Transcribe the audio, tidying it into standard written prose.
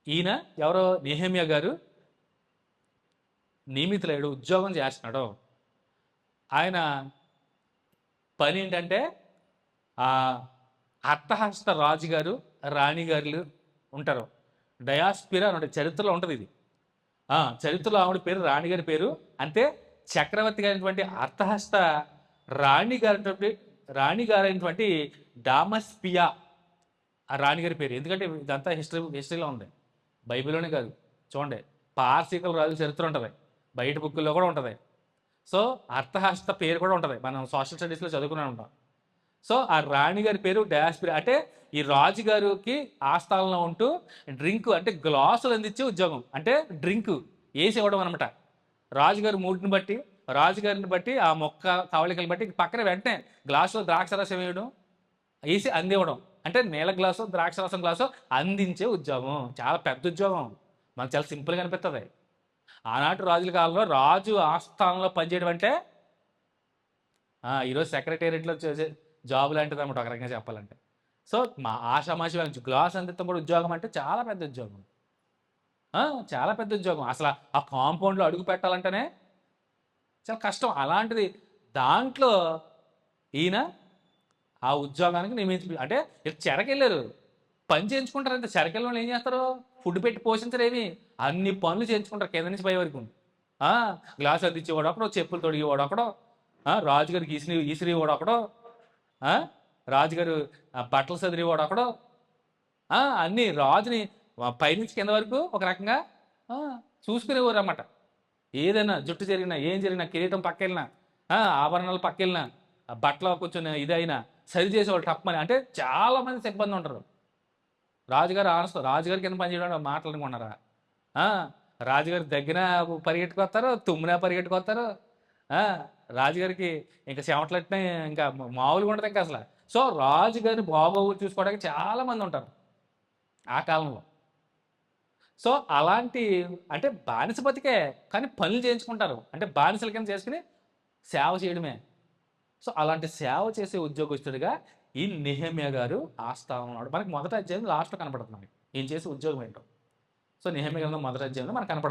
ఈయన ఎవరో నెహెమ్యా గారు నియమితులయ్యాడు, ఉద్యోగం చేస్తున్నాడు. ఆయన పని ఏంటంటే ఆ అర్థహస్త రాజుగారు రాణిగారులు ఉంటారు. డయాస్పిరా అని ఉంటుంది, చరిత్రలో ఉంటుంది ఇది. చరిత్రలో ఆవిడ పేరు రాణిగారి పేరు. అంటే చక్రవర్తి గారైనటువంటి అర్థహస్త రాణిగారైనటువంటి డామస్పియా ఆ రాణిగారి పేరు. ఎందుకంటే ఇదంతా హిస్టరీలో ఉంది, బైబిల్లోనే కాదు. చూడండి, పార్సీకల రాజుల చరిత్ర ఉంటుంది, బయట బుక్కుల్లో కూడా ఉంటుంది. సో అర్థహస్త పేరు కూడా ఉంటుంది, మనం సోషల్ స్టడీస్లో చదువుకునే ఉంటాం. సో ఆ రాణిగారి పేరు డయాస్పిరా. అంటే ఈ రాజుగారికి ఆస్థానంలో ఉంటూ డ్రింక్ అంటే గ్లాసులు అందించే ఉద్యోగం. అంటే డ్రింక్ వేసి ఇవ్వడం అనమాట. రాజుగారి రాజుగారిని బట్టి ఆ మొక్క కవళికలు బట్టి పక్కన వెంటనే గ్లాసులో ద్రాక్షరసం వేయడం, వేసి అందివ్వడం. అంటే నీళ్ళ గ్లాసు ద్రాక్షరసం గ్లాసు అందించే ఉద్యోగం. చాలా పెద్ద ఉద్యోగం, మనకు చాలా సింపుల్గా అనిపిస్తుంది. ఆనాటి రాజుల కాలంలో రాజు ఆస్థానంలో పనిచేయడం అంటే ఈరోజు సెక్రటేరియట్లో చేసే జాబ్ లాంటిది అనమాట, ఒక రకంగా చెప్పాలంటే. సో మా ఆషామాషి గ్లాస్ అందిస్తాం కూడా ఉద్యోగం అంటే చాలా పెద్ద ఉద్యోగం. చాలా పెద్ద ఉద్యోగం. అసలు ఆ కాంపౌండ్లో అడుగు పెట్టాలంటేనే చాలా కష్టం. అలాంటిది దాంట్లో ఈయన ఆ ఉద్యోగానికి నియమించి, అంటే చెరకెళ్ళారు, పని చేయించుకుంటారు. అంతే, చెరకెళ్ళ వాళ్ళు ఏం చేస్తారు, ఫుడ్ పెట్టి పోషించరు, ఏమి అన్ని పనులు చేయించుకుంటారు కింద నుంచి పై వరకు. గ్లాస్ అందించేవాడు ఒకడో, చెప్పులు తొడిగేవాడు ఒకడో, రాజుగారికి ఇసిరివాడు ఒకడో, రాజుగారు బట్టలు చదివేవాడు ఒకడో, అన్నీ రాజుని పైనుంచి కింద వరకు ఒక రకంగా చూసుకునేవారు అన్నమాట. ఏదైనా జుట్టు జరిగినా, ఏం జరిగినా, కిరీటం పక్కెళ్ళినా, ఆభరణాలు పక్కెళ్ళినా, బట్టలు కొంచెం ఇదైనా సరి చేసేవాళ్ళు తప్పని. అంటే చాలా మంది సిబ్బంది ఉంటారు. రాజుగారి కింద పనిచేయడం మాట్లాడుకున్నారా? రాజుగారి దగ్గర పరిగెట్టుకొస్తారు, తుమ్మినా పరిగెట్టుకొస్తారు. రాజుగారికి ఇంకా చెమటలట్నే ఇంకా మామూలుగా ఉండదు ఇంకా అసలు. సో రాజుగారిని బాగోగులు చూసుకోవడానికి చాలా మంది ఉంటారు ఆ కాలంలో. సో అలాంటి, అంటే బానిస బతికే, కానీ పనులు చేయించుకుంటారు. అంటే బానిసల కింద చేసుకుని సేవ చేయడమే. సో అలాంటి సేవ చేసే ఉద్యోగస్తుడిగా ఈ నెహెమ్యా గారు ఆస్థానం ఉన్నాడు. మనకి మొదటి అధ్యాయం లాస్ట్లో కనపడుతుంది మనకి ఈయన చేసే ఉద్యోగం ఏంటో. సో నెహెమ్యా గ్రంథం మొదటి అధ్యాయంలో మనకు కనపడుతుంది.